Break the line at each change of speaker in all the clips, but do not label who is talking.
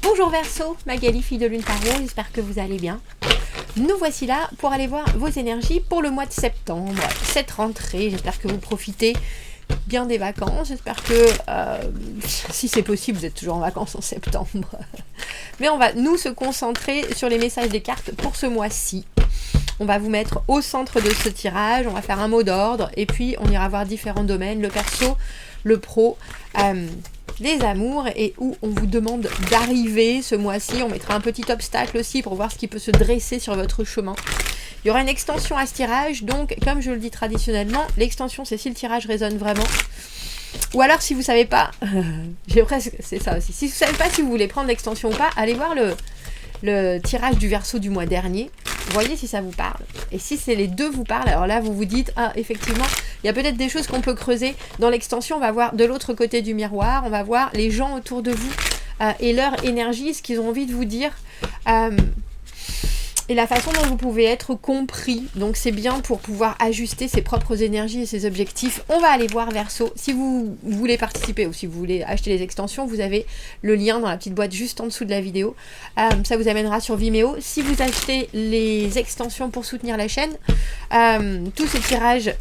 Bonjour Verseau, Magali, fille de Lune Tarot, j'espère que vous allez bien. Nous voici là pour aller voir vos énergies pour le mois de septembre, cette rentrée. J'espère que vous profitez bien des vacances. J'espère que, si c'est possible, vous êtes toujours en vacances en septembre. Mais on va nous se concentrer sur les messages des cartes pour ce mois-ci. On va vous mettre au centre de ce tirage, on va faire un mot d'ordre et puis on ira voir différents domaines, le perso, le pro, les amours et où on vous demande d'arriver ce mois-ci. On mettra un petit obstacle aussi pour voir ce qui peut se dresser sur votre chemin. Il y aura une extension à ce tirage, donc comme je le dis traditionnellement, l'extension c'est si le tirage résonne vraiment. Ou alors si vous savez pas, c'est ça aussi, si vous savez pas si vous voulez prendre l'extension ou pas, allez voir le tirage du Verseau du mois dernier. Voyez si ça vous parle. Et si c'est les deux vous parlent, alors là vous vous dites, ah effectivement, il y a peut-être des choses qu'on peut creuser. Dans l'extension, on va voir de l'autre côté du miroir, on va voir les gens autour de vous et leur énergie, ce qu'ils ont envie de vous dire. Et la façon dont vous pouvez être compris. Donc c'est bien pour pouvoir ajuster ses propres énergies et ses objectifs. On va aller voir Verseau. Si vous voulez participer ou si vous voulez acheter les extensions, vous avez le lien dans la petite boîte juste en dessous de la vidéo. Ça vous amènera sur Vimeo. Si vous achetez les extensions pour soutenir la chaîne, tous ces tirages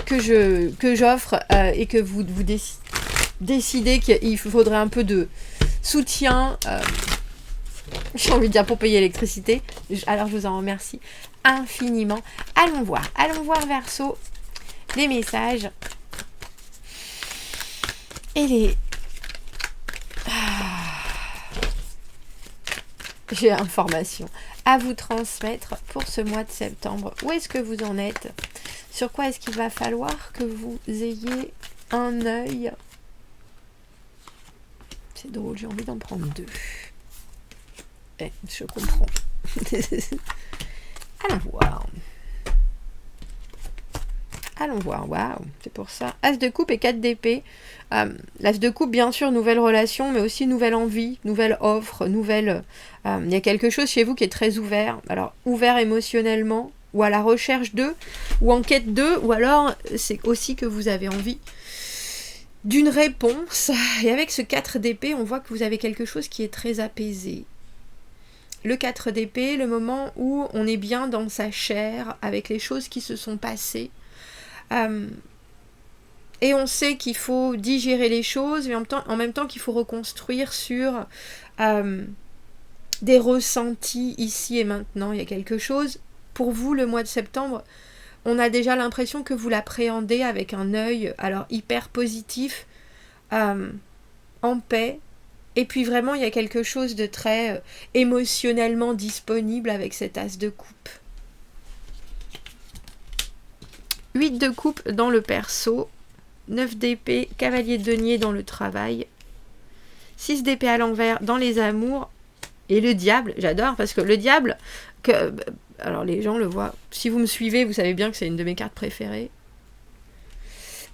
que j'offre et que vous décidez qu'il faudrait un peu de soutien... j'ai envie de dire pour payer l'électricité. Alors je vous en remercie infiniment. Allons voir Verseau, les messages et les... j'ai information à vous transmettre pour ce mois de septembre. Où est-ce que vous en êtes? Sur quoi est-ce qu'il va falloir que vous ayez un œil? C'est drôle, j'ai envie d'en prendre deux. Je comprends. Allons voir, waouh, c'est pour ça. As de coupe et 4 d'épée. L'as de coupe, bien sûr, nouvelle relation, mais aussi nouvelle envie, nouvelle offre, nouvelle... il y a quelque chose chez vous qui est très ouvert. Alors, ouvert émotionnellement, ou à la recherche d'eux, ou en quête d'eux, ou alors c'est aussi que vous avez envie d'une réponse. Et avec ce 4 d'épée, on voit que vous avez quelque chose qui est très apaisé. Le 4 d'épée, le moment où on est bien dans sa chair, avec les choses qui se sont passées. Et on sait qu'il faut digérer les choses, mais en même temps qu'il faut reconstruire sur des ressentis ici et maintenant. Il y a quelque chose, pour vous, le mois de septembre, on a déjà l'impression que vous l'appréhendez avec un œil, alors hyper positif, en paix. Et puis vraiment, il y a quelque chose de très émotionnellement disponible avec cet as de coupe. 8 de coupe dans le perso. 9 d'épée, cavalier de denier dans le travail. 6 d'épée à l'envers dans les amours. Et le diable, j'adore, parce que le diable, alors les gens le voient. Si vous me suivez, vous savez bien que c'est une de mes cartes préférées.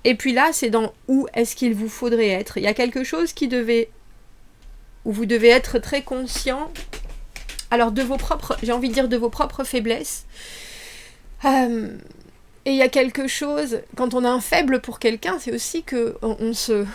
Et puis là, c'est dans où est-ce qu'il vous faudrait être. Il y a quelque chose où vous devez être très conscient, alors de vos propres, j'ai envie de dire de vos propres faiblesses. Et il y a quelque chose, quand on a un faible pour quelqu'un, c'est aussi que on se...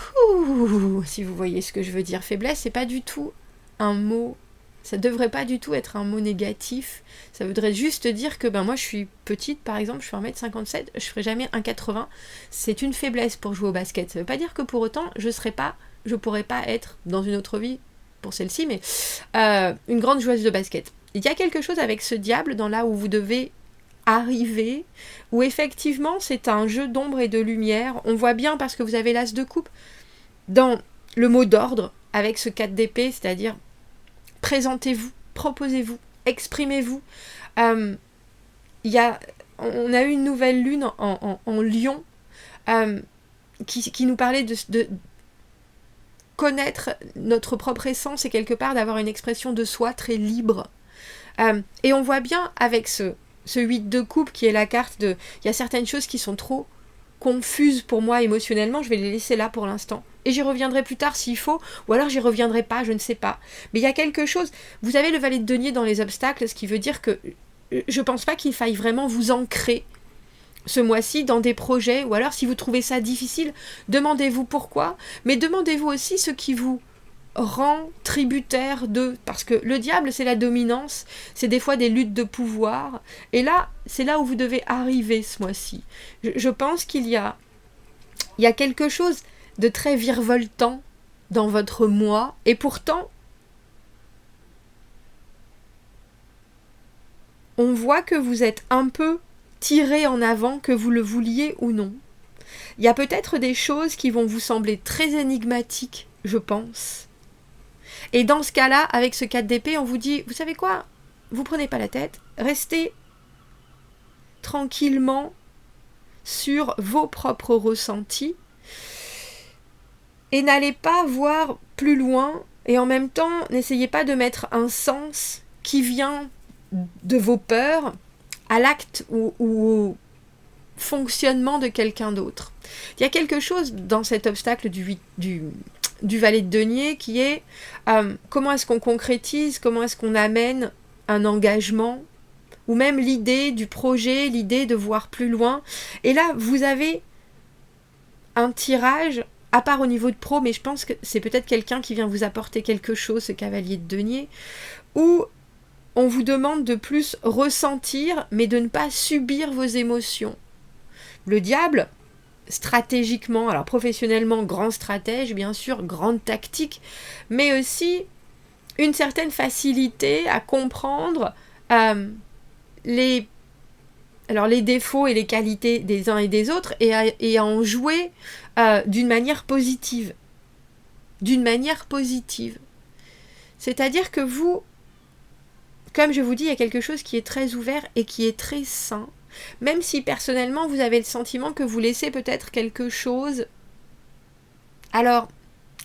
si vous voyez ce que je veux dire, faiblesse, c'est pas du tout un mot, ça devrait pas du tout être un mot négatif, ça voudrait juste dire que moi je suis petite par exemple, je fais 1m57, je ferai jamais 1m80, c'est une faiblesse pour jouer au basket, ça veut pas dire que pour autant je pourrais pas être dans une autre vie, pour celle-ci, mais une grande joueuse de basket. Il y a quelque chose avec ce diable dans là où vous devez arriver, où effectivement c'est un jeu d'ombre et de lumière. On voit bien parce que vous avez l'as de coupe dans le mot d'ordre avec ce 4 d'épée, c'est-à-dire présentez-vous, proposez-vous, exprimez-vous. On a eu une nouvelle lune en Lion qui nous parlait de connaître notre propre essence et quelque part d'avoir une expression de soi très libre. Et on voit bien avec ce 8 de coupe qui est la carte de... Il y a certaines choses qui sont trop confuses pour moi émotionnellement, je vais les laisser là pour l'instant. Et j'y reviendrai plus tard s'il faut, ou alors j'y reviendrai pas, je ne sais pas. Mais il y a quelque chose... Vous avez le valet de denier dans les obstacles, ce qui veut dire que je pense pas qu'il faille vraiment vous ancrer ce mois-ci dans des projets, ou alors si vous trouvez ça difficile, demandez-vous pourquoi, mais demandez-vous aussi ce qui vous rend tributaire de... Parce que le diable, c'est la dominance, c'est des fois des luttes de pouvoir. Et là, c'est là où vous devez arriver ce mois-ci. Je pense qu'il y a quelque chose de très virevoltant dans votre mois. Et pourtant, on voit que vous êtes un peu tiré en avant, que vous le vouliez ou non. Il y a peut-être des choses qui vont vous sembler très énigmatiques, je pense. Et dans ce cas-là, avec ce 4 d'épée, on vous dit, vous savez quoi ? Vous prenez pas la tête, restez tranquillement sur vos propres ressentis et n'allez pas voir plus loin et en même temps, n'essayez pas de mettre un sens qui vient de vos peurs à l'acte ou au fonctionnement de quelqu'un d'autre. Il y a quelque chose dans cet obstacle du valet de denier qui est comment est-ce qu'on concrétise, comment est-ce qu'on amène un engagement ou même l'idée du projet, l'idée de voir plus loin. Et là, vous avez un tirage, à part au niveau de pro, mais je pense que c'est peut-être quelqu'un qui vient vous apporter quelque chose, ce cavalier de denier, où on vous demande de plus ressentir, mais de ne pas subir vos émotions. Le diable, stratégiquement, alors professionnellement, grand stratège, bien sûr, grande tactique, mais aussi une certaine facilité à comprendre les défauts et les qualités des uns et des autres et à en jouer d'une manière positive. D'une manière positive. C'est-à-dire que vous, comme je vous dis, il y a quelque chose qui est très ouvert et qui est très sain. Même si personnellement vous avez le sentiment que vous laissez peut-être quelque chose, alors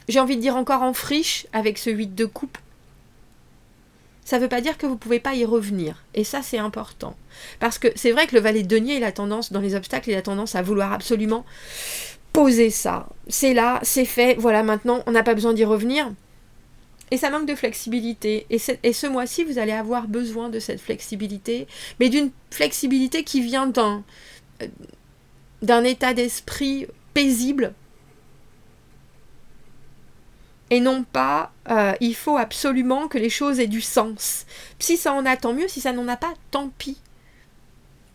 j'ai envie de dire encore en friche avec ce 8 de coupe, ça ne veut pas dire que vous ne pouvez pas y revenir. Et ça c'est important. Parce que c'est vrai que le valet de denier, il a tendance, dans les obstacles, il a tendance à vouloir absolument poser ça. C'est là, c'est fait, voilà maintenant, on n'a pas besoin d'y revenir. Et ça manque de flexibilité. Et ce mois-ci, vous allez avoir besoin de cette flexibilité, mais d'une flexibilité qui vient d'un état d'esprit paisible. Et non pas, il faut absolument que les choses aient du sens. Si ça en a, tant mieux. Si ça n'en a pas, tant pis.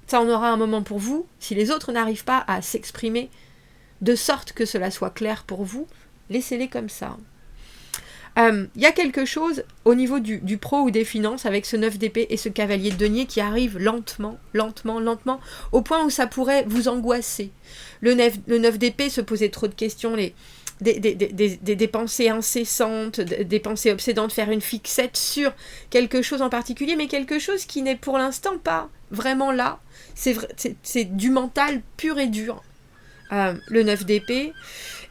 Ça en aura un moment pour vous. Si les autres n'arrivent pas à s'exprimer de sorte que cela soit clair pour vous, laissez-les comme ça. Y a quelque chose au niveau du pro ou des finances avec ce 9 d'épée et ce cavalier de denier qui arrive lentement, au point où ça pourrait vous angoisser. Le 9 d'épée se posait trop de questions, des pensées incessantes, des pensées obsédantes, faire une fixette sur quelque chose en particulier, mais quelque chose qui n'est pour l'instant pas vraiment là. C'est du mental pur et dur. Le 9 d'épée.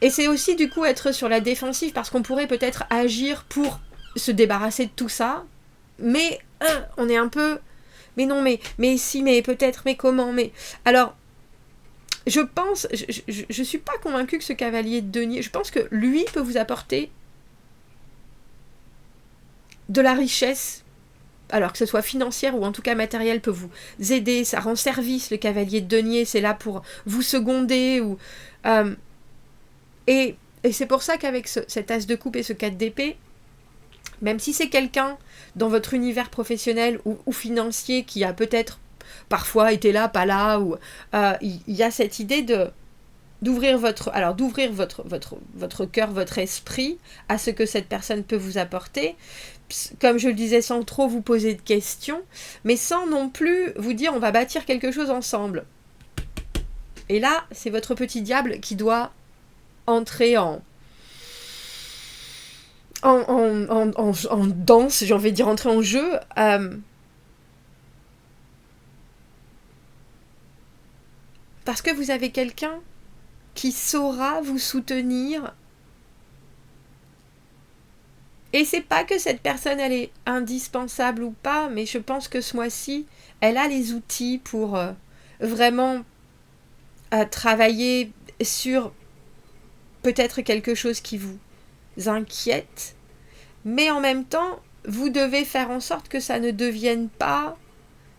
Et c'est aussi du coup être sur la défensive parce qu'on pourrait peut-être agir pour se débarrasser de tout ça, mais on est un peu mais non, mais si, mais peut-être, mais comment, mais... Alors, je pense, je suis pas convaincue que ce cavalier de denier, je pense que lui peut vous apporter de la richesse, alors que ce soit financière ou en tout cas matérielle, peut vous aider, ça rend service, le cavalier de denier, c'est là pour vous seconder, ou... Et c'est pour ça qu'avec cet as de coupe et ce 4 d'épée, même si c'est quelqu'un dans votre univers professionnel ou financier qui a peut-être parfois été là, pas là, ou il y a cette idée d'ouvrir votre cœur, votre esprit à ce que cette personne peut vous apporter, comme je le disais, sans trop vous poser de questions, mais sans non plus vous dire on va bâtir quelque chose ensemble. Et là, c'est votre petit diable qui doit entrer en danse, j'ai envie de dire entrer en jeu, parce que vous avez quelqu'un qui saura vous soutenir. Et c'est pas que cette personne elle est indispensable ou pas, mais je pense que ce mois-ci, elle a les outils pour vraiment travailler sur peut-être quelque chose qui vous inquiète, mais en même temps, vous devez faire en sorte que ça ne devienne pas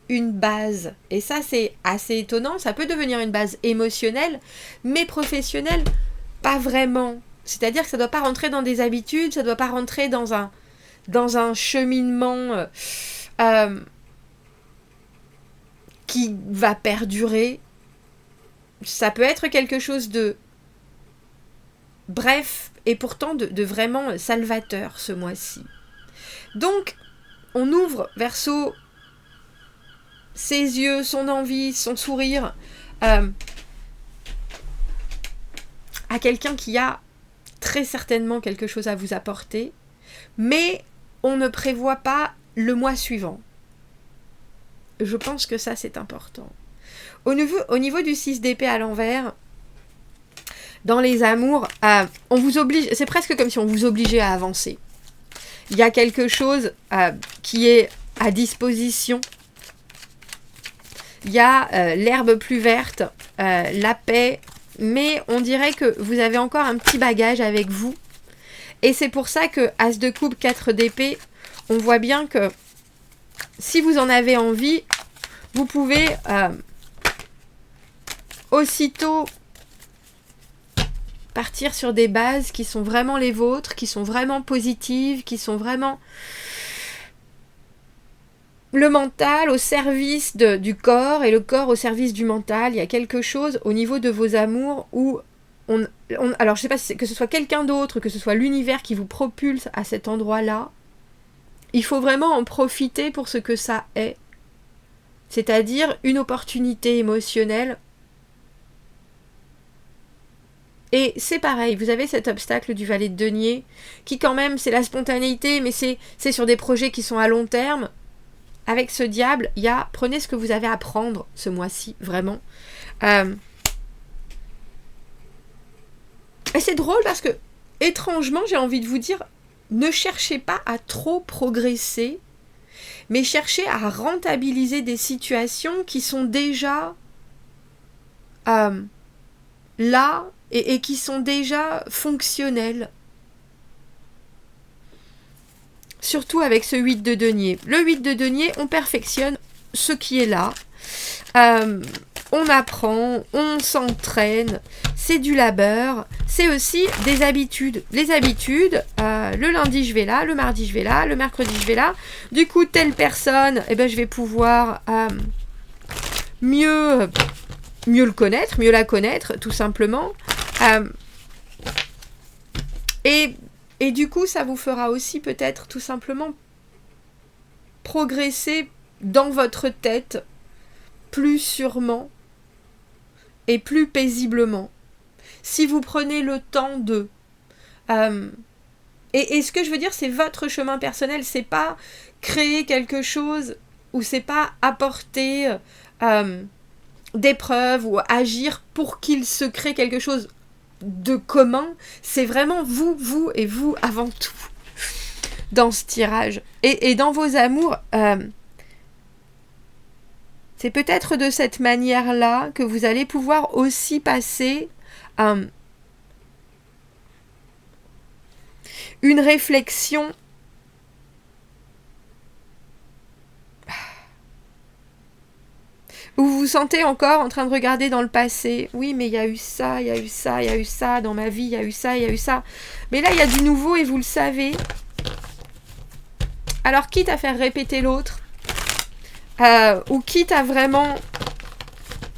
une base. Et ça, c'est assez étonnant. Ça peut devenir une base émotionnelle, mais professionnelle, pas vraiment. C'est-à-dire que ça ne doit pas rentrer dans des habitudes, ça ne doit pas rentrer dans un cheminement qui va perdurer. Ça peut être quelque chose de bref et pourtant de vraiment salvateur ce mois-ci. Donc, on ouvre Verseau ses yeux, son envie, son sourire à quelqu'un qui a très certainement quelque chose à vous apporter, mais on ne prévoit pas le mois suivant. Je pense que ça, c'est important. Au niveau du 6 d'épée à l'envers, dans les amours, on vous oblige, c'est presque comme si on vous obligeait à avancer. Il y a quelque chose qui est à disposition. Il y a l'herbe plus verte, la paix, mais on dirait que vous avez encore un petit bagage avec vous. Et c'est pour ça que As de coupe, 4 d'épée, on voit bien que si vous en avez envie, vous pouvez aussitôt partir sur des bases qui sont vraiment les vôtres, qui sont vraiment positives, qui sont vraiment le mental au service du corps et le corps au service du mental. Il y a quelque chose au niveau de vos amours où alors je sais pas que ce soit quelqu'un d'autre, que ce soit l'univers qui vous propulse à cet endroit-là. Il faut vraiment en profiter pour ce que ça est. C'est-à-dire une opportunité émotionnelle. Et c'est pareil, vous avez cet obstacle du valet de denier, qui quand même, c'est la spontanéité, mais c'est sur des projets qui sont à long terme. Avec ce diable, prenez ce que vous avez à prendre ce mois-ci, vraiment. Et c'est drôle parce que, étrangement, j'ai envie de vous dire, ne cherchez pas à trop progresser, mais cherchez à rentabiliser des situations qui sont déjà là et qui sont déjà fonctionnelles. Surtout avec ce 8 de denier. Le 8 de denier, on perfectionne ce qui est là. On apprend, on s'entraîne, c'est du labeur, c'est aussi des habitudes. Les habitudes, le lundi je vais là, le mardi je vais là, le mercredi je vais là. Du coup, telle personne, je vais pouvoir mieux le connaître, mieux la connaître, tout simplement. Et du coup, ça vous fera aussi peut-être tout simplement progresser dans votre tête plus sûrement et plus paisiblement. Si vous prenez le temps de... Et ce que je veux dire, c'est votre chemin personnel, c'est pas créer quelque chose ou c'est pas apporter des preuves ou agir pour qu'il se crée quelque chose de commun, c'est vraiment vous et vous avant tout dans ce tirage. Et dans vos amours, c'est peut-être de cette manière-là que vous allez pouvoir aussi passer une réflexion où vous vous sentez encore en train de regarder dans le passé. Oui, mais il y a eu ça, il y a eu ça, il y a eu ça, dans ma vie, il y a eu ça, il y a eu ça. Mais là, il y a du nouveau et vous le savez. Alors, quitte à faire répéter l'autre, ou quitte à vraiment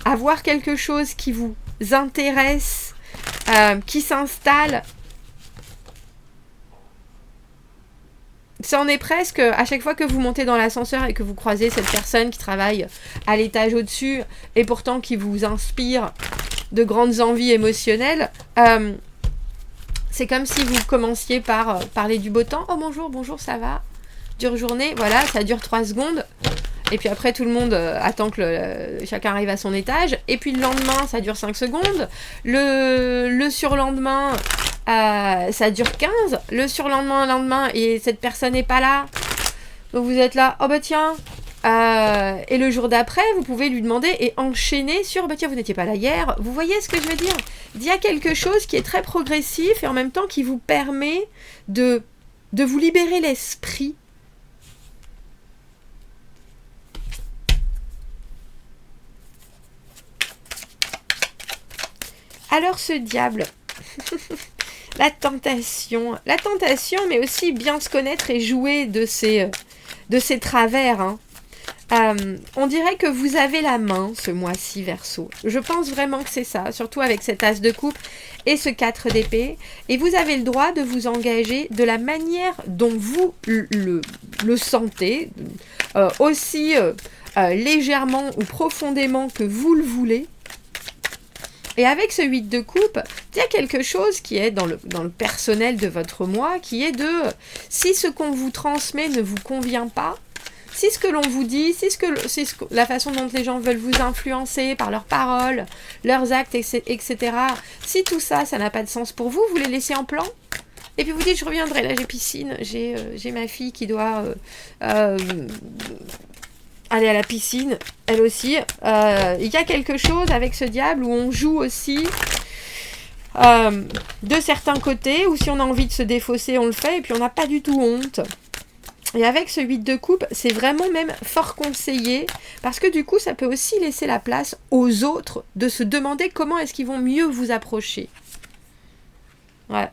avoir quelque chose qui vous intéresse, qui s'installe, ça en est presque, à chaque fois que vous montez dans l'ascenseur et que vous croisez cette personne qui travaille à l'étage au-dessus et pourtant qui vous inspire de grandes envies émotionnelles, c'est comme si vous commenciez par parler du beau temps. Oh bonjour, ça va? Dure journée, voilà, ça dure 3 secondes. Et puis après, tout le monde attend que chacun arrive à son étage. Et puis le lendemain, ça dure 5 secondes. Le surlendemain... ça dure 15, le surlendemain, et cette personne n'est pas là. Donc vous êtes là, oh bah tiens. Et le jour d'après, vous pouvez lui demander et enchaîner sur, bah tiens, vous n'étiez pas là hier. Vous voyez ce que je veux dire? Il y a quelque chose qui est très progressif et en même temps qui vous permet de vous libérer l'esprit. Alors ce diable... La tentation, mais aussi bien se connaître et jouer de ces travers, hein. On dirait que vous avez la main ce mois-ci, Verseau. Je pense vraiment que c'est ça, surtout avec cet as de coupe et ce 4 d'épée. Et vous avez le droit de vous engager de la manière dont vous le sentez, aussi légèrement ou profondément que vous le voulez. Et avec ce 8 de coupe, il y a quelque chose qui est dans le personnel de votre mois, qui est de, si ce qu'on vous transmet ne vous convient pas, si ce que l'on vous dit, la façon dont les gens veulent vous influencer par leurs paroles, leurs actes, etc., si tout ça, ça n'a pas de sens pour vous, vous les laissez en plan. Et puis vous dites, je reviendrai, là j'ai piscine, j'ai ma fille qui doit aller à la piscine, elle aussi. Il y a quelque chose avec ce diable où on joue aussi de certains côtés, ou si on a envie de se défausser, on le fait, et puis on n'a pas du tout honte. Et avec ce 8 de coupe, c'est vraiment même fort conseillé, parce que du coup, ça peut aussi laisser la place aux autres de se demander comment est-ce qu'ils vont mieux vous approcher. Ouais.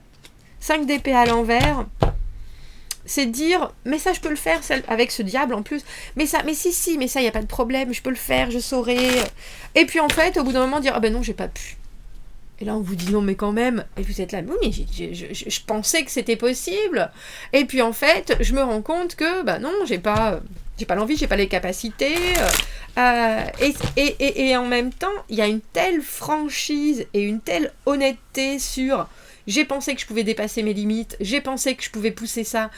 5 d'épée à l'envers, c'est dire, mais ça je peux le faire, avec ce diable en plus, mais ça, il n'y a pas de problème, je peux le faire, je saurai. Et puis en fait, au bout d'un moment, dire, ah ben non, j'ai pas pu. Et là, on vous dit non, mais quand même. Et vous êtes là, oui, mais je pensais que c'était possible. Et puis en fait, je me rends compte que, bah non, j'ai pas l'envie, j'ai pas les capacités. Et en même temps, il y a une telle franchise et une telle honnêteté sur j'ai pensé que je pouvais dépasser mes limites, j'ai pensé que je pouvais pousser ça,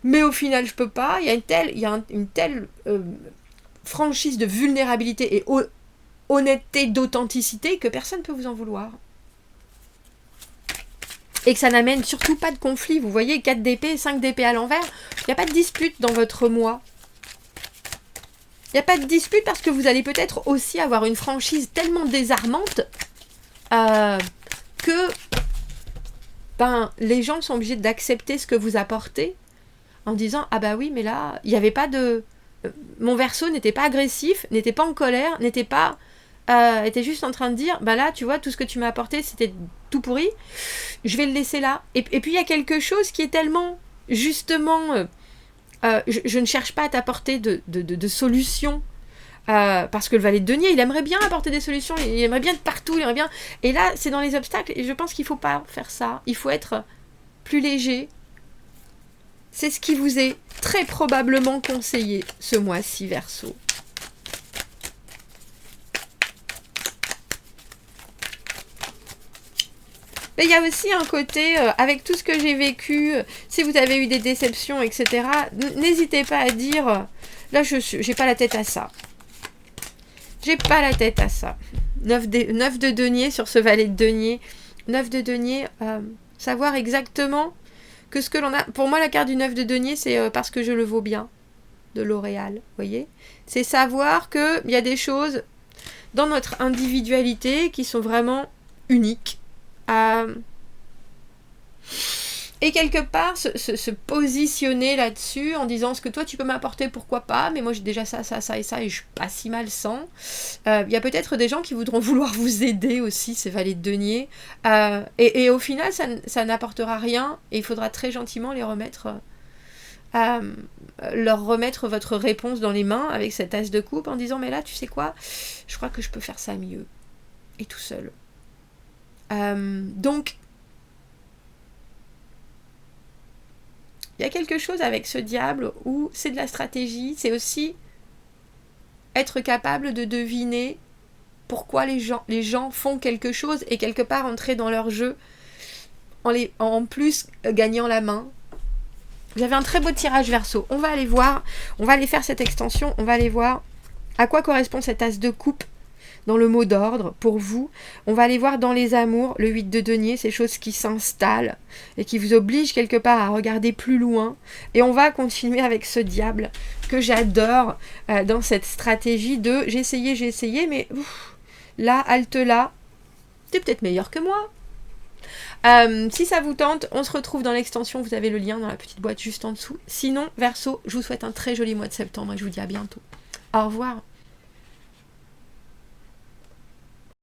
mais au final, je peux pas. Il y a une telle franchise de vulnérabilité et honnêteté, d'authenticité, que personne ne peut vous en vouloir. Et que ça n'amène surtout pas de conflit. Vous voyez, 4 d'épée, 5 d'épée à l'envers, il n'y a pas de dispute dans votre mois. Il n'y a pas de dispute parce que vous allez peut-être aussi avoir une franchise tellement désarmante que les gens sont obligés d'accepter ce que vous apportez en disant, ah bah oui, mais là, il n'y avait pas de... Mon Verseau n'était pas agressif, n'était pas en colère, était juste en train de dire, bah là, tu vois, tout ce que tu m'as apporté, c'était tout pourri, je vais le laisser là. Et puis, il y a quelque chose qui est tellement, justement, je ne cherche pas à t'apporter de solutions, parce que le valet de denier, il aimerait bien apporter des solutions, il aimerait bien être partout, il aimerait bien... Et là, c'est dans les obstacles, et je pense qu'il ne faut pas faire ça. Il faut être plus léger. C'est ce qui vous est très probablement conseillé ce mois-ci, Verseau. Mais il y a aussi un côté, avec tout ce que j'ai vécu, si vous avez eu des déceptions, etc., n'hésitez pas à dire, là, j'ai pas la tête à ça. J'ai pas la tête à ça. 9 de denier sur ce valet de denier. 9 de denier, savoir exactement que ce que l'on a... Pour moi, la carte du 9 de denier, c'est parce que je le vaux bien, de L'Oréal, vous voyez. C'est savoir qu'il y a des choses dans notre individualité qui sont vraiment uniques. Et quelque part, se positionner là-dessus en disant ce que toi tu peux m'apporter, pourquoi pas, mais moi j'ai déjà ça et ça et je suis pas si mal sans. Il y a peut-être des gens qui voudront vouloir vous aider aussi, ces valets de denier. Et au final, ça n'apportera rien et il faudra très gentiment leur remettre votre réponse dans les mains avec cet as de coupe en disant mais là, tu sais quoi, je crois que je peux faire ça mieux. Et tout seul. Donc, il y a quelque chose avec ce diable où c'est de la stratégie, c'est aussi être capable de deviner pourquoi les gens font quelque chose et quelque part entrer dans leur jeu en plus gagnant la main. Vous avez un très beau tirage Verseau. On va aller voir, on va aller faire cette extension, on va aller voir à quoi correspond cet as de coupe dans le mot d'ordre pour vous. On va aller voir dans les amours, le 8 de denier, ces choses qui s'installent et qui vous obligent quelque part à regarder plus loin. Et on va continuer avec ce diable que j'adore dans cette stratégie de j'ai essayé, mais là, halte là, t'es peut-être meilleur que moi. Si ça vous tente, on se retrouve dans l'extension, vous avez le lien dans la petite boîte juste en dessous. Sinon, Verseau, je vous souhaite un très joli mois de septembre et je vous dis à bientôt. Au revoir.